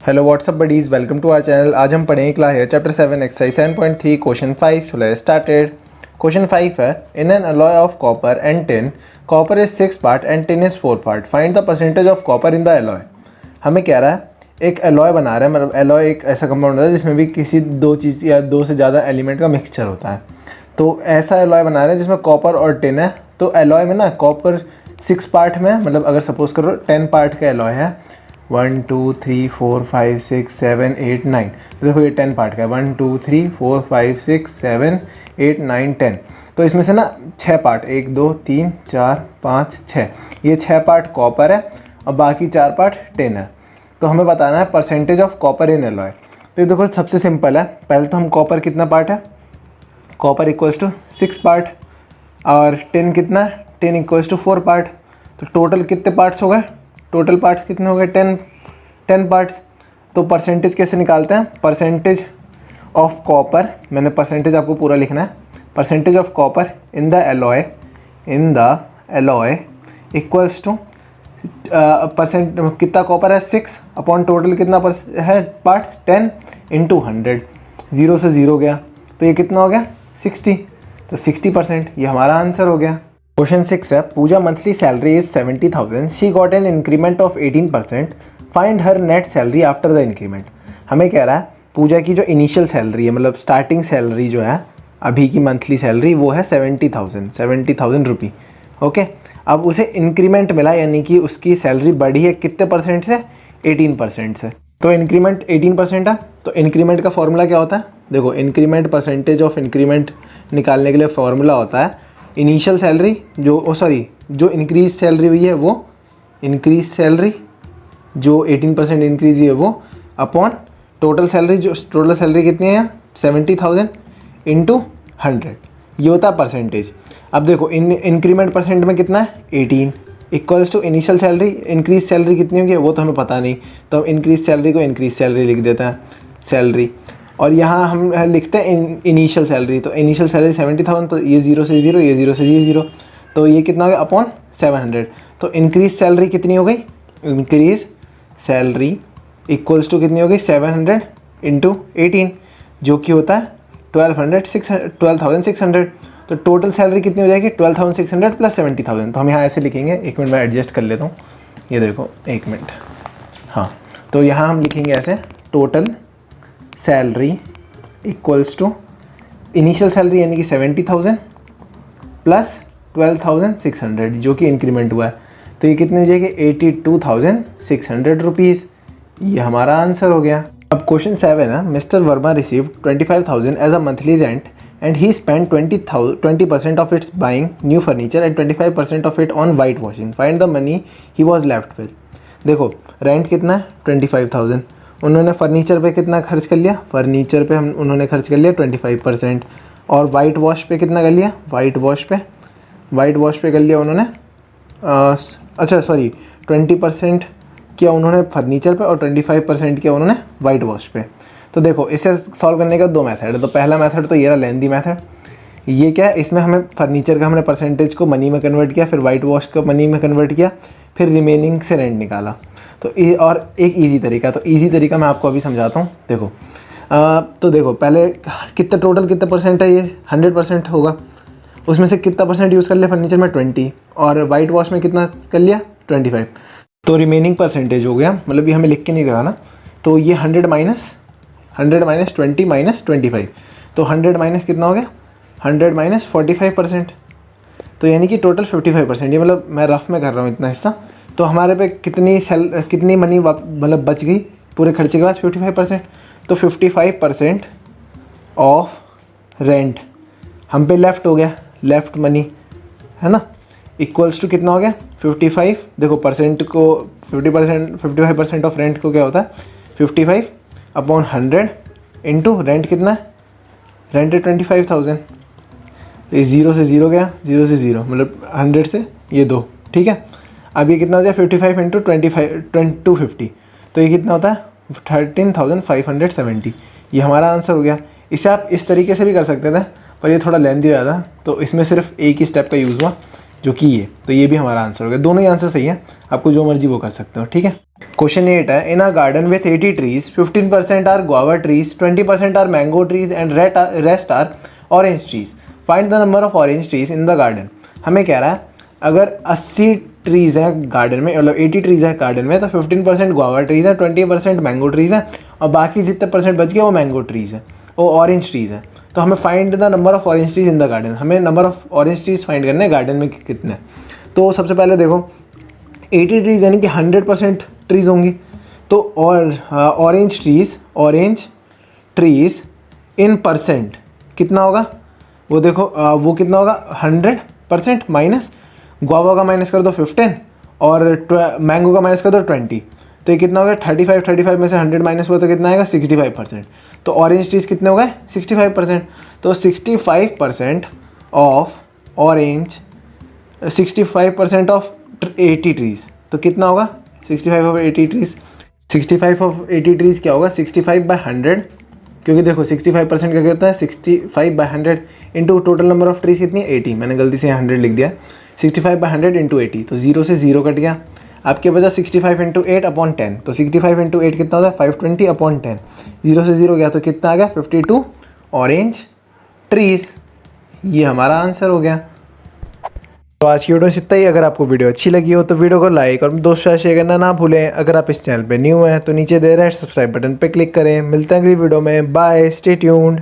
Hello whatsapp buddies, welcome to our channel. आज हम पढ़ेंगे क्लास है चैप्टर 7 एक्सरसाइज 7.3 क्वेश्चन 5। चलो स्टार्टेड। क्वेश्चन 5 है, in an alloy of copper and tin, copper is 6 part and tin is 4 part, find the percentage of copper in the alloy. हमें कह रहा है एक अलॉय बना रहा है, मतलब अलॉय एक ऐसा कंपाउंड होता है जिसमें भी किसी दो चीज़ या दो से ज़्यादा एलिमेंट का मिक्सचर होता है। तो ऐसा अलॉय बना रहे हैं जिसमें कॉपर और टिन है। तो अलॉय में ना कॉपर 6 पार्ट में, मतलब अगर सपोज करो 10 पार्ट का अलॉय है, 1 2 3 4 5 6 7 8 9, देखो ये 10 पार्ट का है, 1 2 3 4 5 6 7 8 9 10। तो इसमें से ना 6 पार्ट, 1 2 3 4 5 6, ये 6 पार्ट कॉपर है और बाकी 4 पार्ट टिन है। तो हमें बताना है percentage of copper in alloy. तो देखो सबसे सिंपल है, पहले तो हम कॉपर कितना पार्ट है, कॉपर इक्वल्स टू 6 पार्ट, और टिन कितना है, टिन इक्वल्स टू 4 पार्ट। तो टोटल कितने पार्ट्स हो गए, टोटल पार्ट्स कितने हो गए, 10 पार्ट्स। तो परसेंटेज कैसे निकालते हैं, परसेंटेज ऑफ कॉपर, मैंने परसेंटेज आपको पूरा लिखना है, percentage of copper in the alloy equals two percent, कितना कॉपर है 6 अपॉन टोटल कितना है पार्ट्स 10 इंटू 100, 0 से 0 गया तो ये कितना हो गया 60, तो 60%, ये हमारा आंसर हो गया। क्वेश्चन 6 है, Pooja monthly salary is 70,000, she got an increment of 18%, find her net salary after the increment. हमें कह रहा है पूजा की जो इनिशियल सैलरी है, मतलब स्टार्टिंग सैलरी जो है अभी की मंथली सैलरी, वो है 70,000 रुपी। ओके, अब उसे इंक्रीमेंट मिला, यानी कि उसकी सैलरी बढ़ी है कितने परसेंट से, 18% से। तो इंक्रीमेंट 18% है, तो इंक्रीमेंट का फॉर्मूला क्या होता है, देखो इंक्रीमेंट, परसेंटेज ऑफ इंक्रीमेंट निकालने के लिए फॉर्मूला होता है इनिशियल सैलरी जो इंक्रीज सैलरी हुई है वो, इंक्रीज सैलरी जो 18% इंक्रीज हुई है वो, अपॉन टोटल सैलरी, जो टोटल सैलरी कितनी है 70,000 इंटू 100, ये होता है परसेंटेज। अब देखो इंक्रीमेंट परसेंट में कितना है 18, equals to initial salary, increase salary कितनी होगी वो तो हमें पता नहीं, तो हम इंक्रीज सैलरी को इंक्रीज सैलरी लिख देते हैं, सैलरी, और यहाँ हम लिखते हैं इनिशियल सैलरी। तो इनिशियल सैलरी 70,000, तो ये 0 से 0, ये 0 से ये 0, तो ये कितना हो गया अपॉन 700। तो इंक्रीज सैलरी कितनी हो गई, इंक्रीज सैलरी इक्वल्स टू कितनी हो गई 700 इंटू 18, जो कि होता है 12,600। तो टोटल सैलरी कितनी हो जाएगी 12,600 प्लस 70,000। तो हम यहाँ ऐसे लिखेंगे, एक मिनट मैं एडजस्ट कर लेता हूँ, ये देखो एक मिनट, हाँ, तो यहाँ हम लिखेंगे ऐसे, total salary equals to initial salary यानी कि 70,000 प्लस 12,600 जो कि इंक्रीमेंट हुआ है, तो ये कितनी हो जाएगी 82,600 रुपीज़, ये हमारा आंसर हो गया। अब क्वेश्चन 7 है, mister Verma received 25,000 as a monthly rent and he spend 20% of its buying new furniture and 25% of it on white washing, find the money he was left with. देखो रेंट कितना है 25,000, उन्होंने फर्नीचर पे कितना खर्च कर लिया, फर्नीचर पे उन्होंने खर्च कर लिया 25%, और वाइट वॉश पे कितना कर लिया, वाइट वॉश पे कर लिया उन्होंने 20% किया उन्होंने फर्नीचर पे और 25% किया उन्होंने वाइट वॉश पे। तो देखो इसे सॉल्व करने का दो मेथड है। तो पहला मेथड तो ये रहा लेंदी मेथड, ये क्या है, इसमें हमें फर्नीचर का हमने परसेंटेज को मनी में कन्वर्ट किया, फिर वाइट वॉश को मनी में कन्वर्ट किया, फिर रिमेनिंग से रेंट निकाला। तो ये और एक इजी तरीका, तो इजी तरीका मैं आपको अभी समझाता हूँ। देखो तो देखो पहले कितने परसेंट है, ये 100% होगा, उसमें से कितना परसेंट यूज़ कर लिया फर्नीचर में 20, और वाइट वॉश में कितना कर लिया 25, तो रिमेनिंग परसेंटेज हो गया, मतलब ये हमें लिख के नहीं कराना। तो ये 100 माइनस 20 माइनस 25, तो 100 माइनस कितना हो गया 100 माइनस 45%, तो यानी कि टोटल 55%, ये मतलब मैं रफ में कर रहा हूँ इतना हिस्सा। तो हमारे पे कितनी मनी मतलब बच गई पूरे खर्चे के बाद 55%, तो 55% ऑफ रेंट हम पे लेफ़्ट हो गया, लेफ़्ट मनी है ना, इक्वल्स टू कितना हो गया 55, देखो परसेंट को 55% ऑफ रेंट को क्या होता है 55 अपॉन 100 इंटू रेंट कितना है, रेंट है 25,000, तो ये 0 से 0 गया, 0 से 0 मतलब 100 से ये 2, ठीक है। अब ये कितना हो जाए 55 इंटू 250, तो ये कितना होता है 13,570, ये हमारा आंसर हो गया। इसे आप इस तरीके से भी कर सकते थे, पर ये थोड़ा लेंथी हो जाता, तो इसमें सिर्फ एक ही स्टेप का यूज़ हुआ जो कि ये, तो ये भी हमारा आंसर हो गया। दोनों ही आंसर सही है, आपको जो मर्जी वो कर सकते हो, ठीक है। क्वेश्चन 8 है, in a garden with 80 trees 15% are guava trees, 20% are mango trees and rest are orange trees, find the number of orange trees in the garden. हमें कह रहा है अगर 80 ट्रीज़ हैं गार्डन में, मतलब 80 ट्रीज़ हैं गार्डन में, तो 15% गुआवा ट्रीज़ हैं, 20% मैंगो ट्रीज़ हैं और बाकी जितने परसेंट बच गए वो मैंगो ट्रीज़ हैं, वो ऑरेंज ट्रीज़ हैं। तो हमें find the number of orange trees in the garden, हमें number of orange trees find करने हैं गार्डन में कितने। तो सबसे पहले देखो 80 ट्रीज़ यानी कि 100% ट्रीज़ होंगी, तो और ऑरेंज ट्रीज़ इन परसेंट कितना होगा वो देखो, वो कितना होगा 100% माइनस गुआवा का माइनस कर दो 15 और मैंगो का माइनस कर दो 20, तो ये कितना हो गया 35 में से 100 माइनस हुआ तो कितना आएगा 65%। तो ऑरेंज ट्रीज कितने हो गए 65%, तो 65% ऑफ ऑरेंज 65% ऑफ 80 ट्रीज़, तो कितना होगा 65 ऑफ 80 ट्रीज़, 65 ऑफ 80 ट्रीज़ क्या होगा 65/100, क्योंकि देखो 65% का कितना है 65/100 into total number of trees कितनी है 80, मैंने गलती से 100 लिख दिया, 65/100 इंटू 80, तो 0 से 0 कट गया, आपके बचा 65 इंटू 8/10, तो 65 इंटू 8 कितना होता है 520/10, 0 से 0 गया तो कितना आ गया 52 ऑरेंज ट्रीज। ये हमारा आंसर हो गया। तो आज की वीडियो से इतना ही। अगर आपको वीडियो अच्छी लगी हो तो वीडियो को लाइक और दोस्तों शेयर करना ना भूलें। अगर आप इस चैनल पे न्यू हैं तो नीचे दे रहे सब्सक्राइब बटन पे क्लिक करें। मिलते हैं अगली वीडियो में, बाय, स्टे ट्यून्ड।